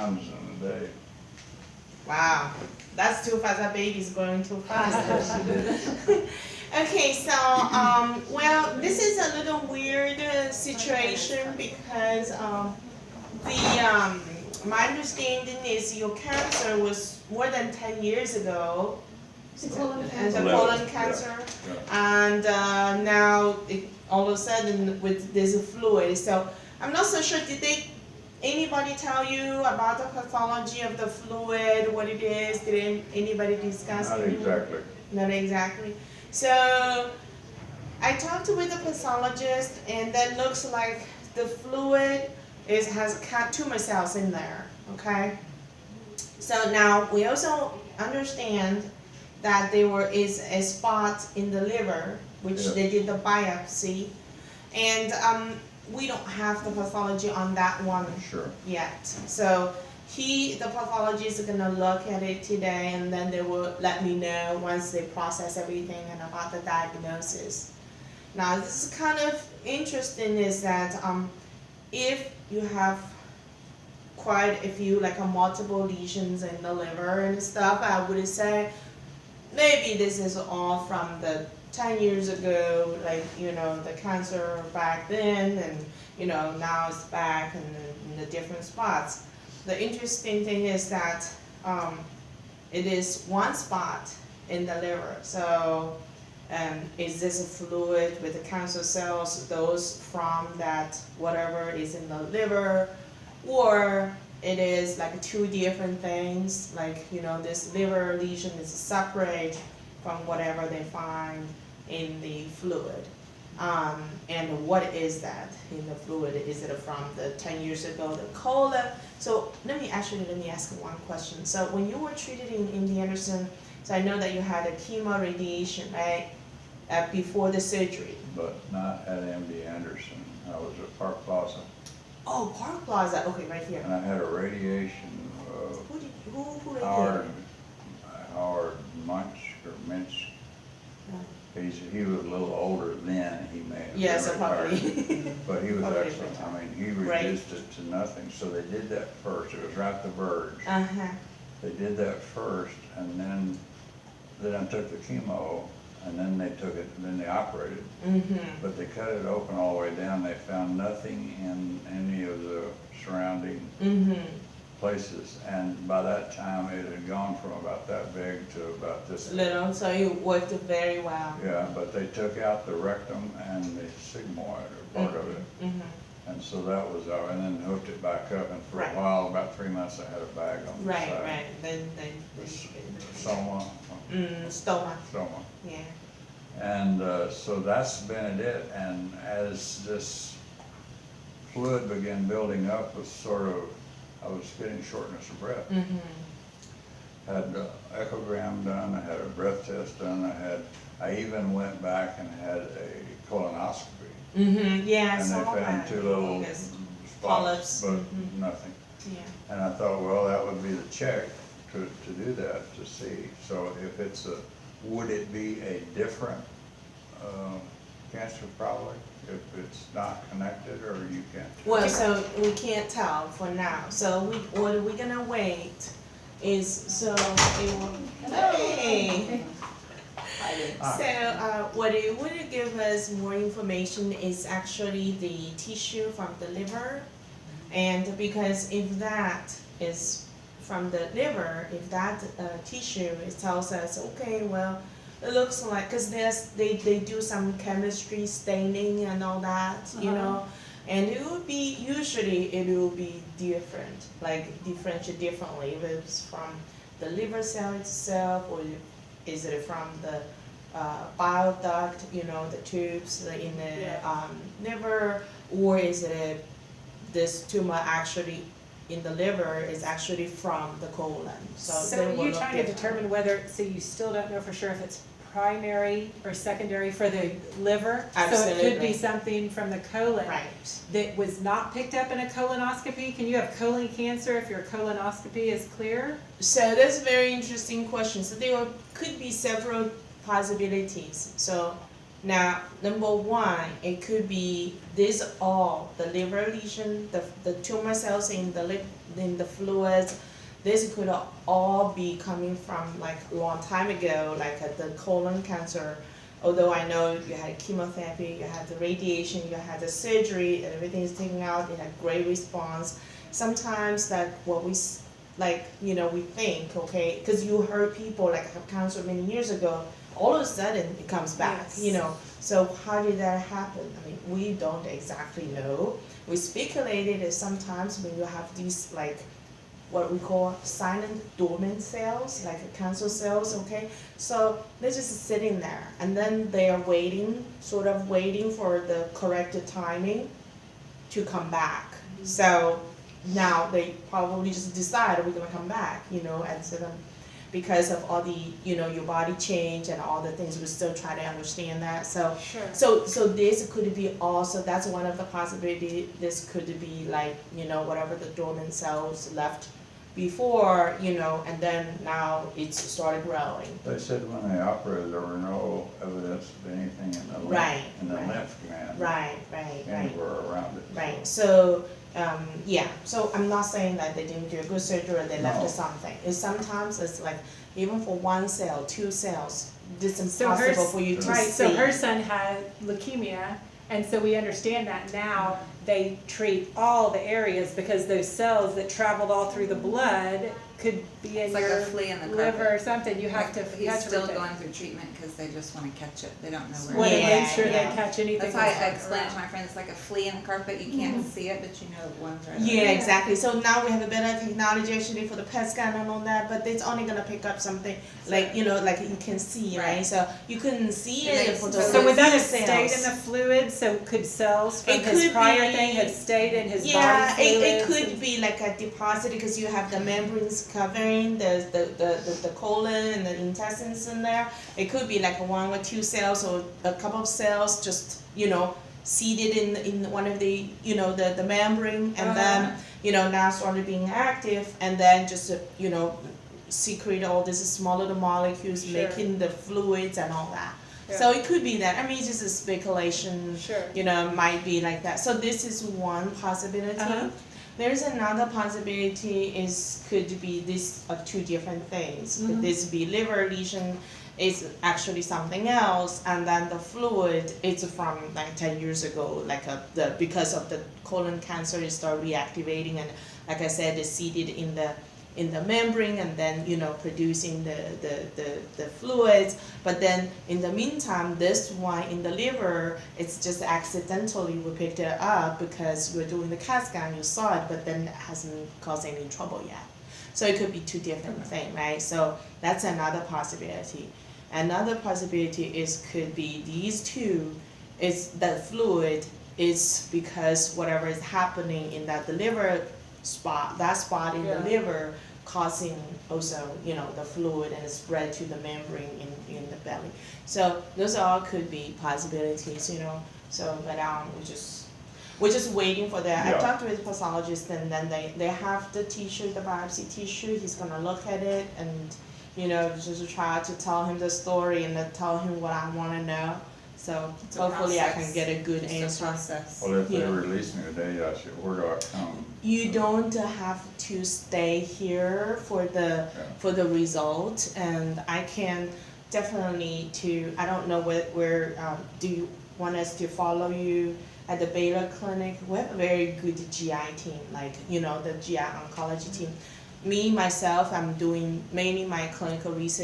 pounds in a day. Wow, that's too fast. That baby's growing too fast. Okay, so well, this is a little weird situation because my understanding is your cancer was more than 10 years ago. And the colon Yeah, cancer, yeah. and now all of a sudden with this fluid. So I'm not so sure. Did anybody tell you about the pathology of the fluid, what it is? Did anybody discuss? Not exactly. Not exactly. So I talked with the pathologist, and that looks like the fluid has tumor cells in there. Okay. So now we also understand that there is a spot in the liver, which Yeah. they did the biopsy, and we don't have the pathology on that one Sure. yet. So the pathologist is gonna look at it today, and then they will let me know once they process everything and about the diagnosis. Now, this is kind of interesting is that if you have quite a few like multiple lesions in the liver and stuff, I would say maybe this is all from the 10 years ago, like, the cancer back then, and, now it's back in the different spots. The interesting thing is that it is one spot in the liver. So, is this a fluid with the cancer cells, those from that whatever is in the liver, or it is like two different things, like, this liver lesion is separate from whatever they find in the fluid. And what is that in the fluid? Is it from the 10 years ago, the colon? So let me ask one question. So when you were treated in MD Anderson, so I know that you had a chemo radiation, right? Before the surgery. But not at MD Anderson. I was at Park Plaza. Oh, Park Plaza, okay, right here. And I had a radiation, Who Howard Minsk. He was a little older then, he may have Yes, been probably. retired. But he was Probably excellent. I mean, he Right. reduced it to nothing. So they did that first. It was right at the verge. Uh-huh. They did that first, and then I took the chemo, and then they took it, and then they operated. Mm-hmm. But they cut it open all the way down. They found nothing in any of the surrounding Mm-hmm. places. And by that time, it had gone from about that big to about this big. Little, so you worked very well. Yeah, but they took out the rectum and the sigmoid, or part of it. Mm-hmm. And so that was out, and then hooked it back up. And for Right. a while, about 3 months, I had a bag on the Right, side. right. Then Soma. stoma. Soma. Yeah. And so that's been it. And as this fluid began building up, I was getting shortness of breath. Mm-hmm. Had an echogram done, I had a breath test done, I even went back and had a colonoscopy. Mm-hmm. Yeah, I And they saw found that. 2 little Yes. spots, Polyps. but Mhm. nothing. Yeah. And I thought, well, that would be the check to do that, to see. So if would it be a different cancer probably, if it's not connected, or you can't? Well, so we can't tell for now. So what we're gonna wait is it will. Hey. So what it would give us more information is actually the tissue from the liver, and because if that is from the liver, if that tissue, it tells us, okay, well, it looks like, because they do some chemistry staining and all that, and it will be, usually it will be different, like differentiate differently, if it's from the liver cell itself, or is it from the bile duct, the tubes in the liver, or is it this tumor actually in the liver is actually from the colon. So they will you're look trying to different. determine whether, so you still don't know for sure if it's primary or secondary for the liver? So it could Absolutely. be something from the colon Right. that was not picked up in a colonoscopy? Can you have colon cancer if your colonoscopy is clear? So that's a very interesting question. So there could be several possibilities. So now, number one, it could be this all the liver lesion, the tumor cells in the in the fluids. This could all be coming from like a long time ago, like the colon cancer. Although I know you had chemotherapy, you had the radiation, you had the surgery, and everything is taken out, you had great response. Sometimes like what we like, you know, we think, okay, because you heard people like have cancer many years ago, all of a sudden it comes back, Yes. you know. So how did that happen? I mean, we don't exactly know. We speculated that sometimes when you have these like what we call silent dormant cells, like cancer cells, okay? So they're just sitting there and then they are waiting, sort of waiting for the correct timing to come back. So now they probably just decide we're gonna come back, you know, and so then because of all the, you know, your body change and all the things, we still try to understand that. So Sure. so this could be also, that's one of the possibilities. This could be like, you know, whatever the dormant cells left before, you know, and then now it's started growing. They said when they operated, there were no evidence of anything in the Right, lymph, in the right. lymph gland. Right. Anywhere around it. Right, so, yeah, so I'm not saying that they didn't do a good surgery or they left No. something. It's sometimes it's like, even for 1 cell, 2 cells, it's So her impossible s- for you to see. Right, so her son had leukemia, and so we understand that now they treat all the areas because those cells that traveled all through the blood could be in It's like a your flea in the liver or carpet. something, you have to He's catch still everything. going through treatment because they just wanna catch it, they don't know Want where to it is. Yeah, make sure yeah. they catch anything. That's why I that's explained it to around. my friends, it's like a flea in the carpet, you can't see it, but you know the ones right Yeah, there. exactly, so now we have a better technology actually for the PET scan and all that, but it's only gonna pick up something, like, you know, like you can see, right? Right. So you couldn't see And it they- for the so So would that few have stayed in cells. the fluid, so could cells from It his could prior be- thing have stayed in his Yeah, body it fluids? could be like a deposit because you have the membranes covering the colon and the intestines in there. It could be like 1 or 2 cells or a couple of cells just, you know, seated in one of the, you know, the membrane and then, you know, now started being active and then just, you know, secrete all these small little molecules Sure. making the fluids and all that. So it could be that. I mean, it's just a speculation. Sure. You know, it might be like that. So this is one possibility. Uh-huh. There's another possibility is could be this of 2 different things. Could this be liver lesion is actually something else, and then the fluid is from like 10 years ago, like because of the colon cancer it started reactivating, and like I said, it's seated in the membrane and then, you know, producing the fluids. But then in the meantime, this one in the liver, it's just accidentally we picked it up because we're doing the CAT scan, you saw it, but then it hasn't caused any trouble yet. So it could be 2 different things, right? So that's another possibility. Another possibility is could be these 2 is that fluid is because whatever is happening in that the liver spot, that spot in the Yeah. liver causing also, you know, the fluid and spread to the membrane in the belly. So those all could be possibilities, you know. So but we're just waiting for that. I Yeah. talked with the pathologist and then they have the tissue, the biopsy tissue, he's gonna look at it and, you know, just try to tell him the story and then tell him what I wanna know. So It's a hopefully I can process. get a good It's a answer. process. Well, if they Yeah. release me today, where do I come? You don't have to stay here for the result, and I can definitely I don't know where do you want us to follow you at the Baylor Clinic? We have a very good GI team, like, you know, the GI oncology team. Me, myself, I'm doing mainly my clinical research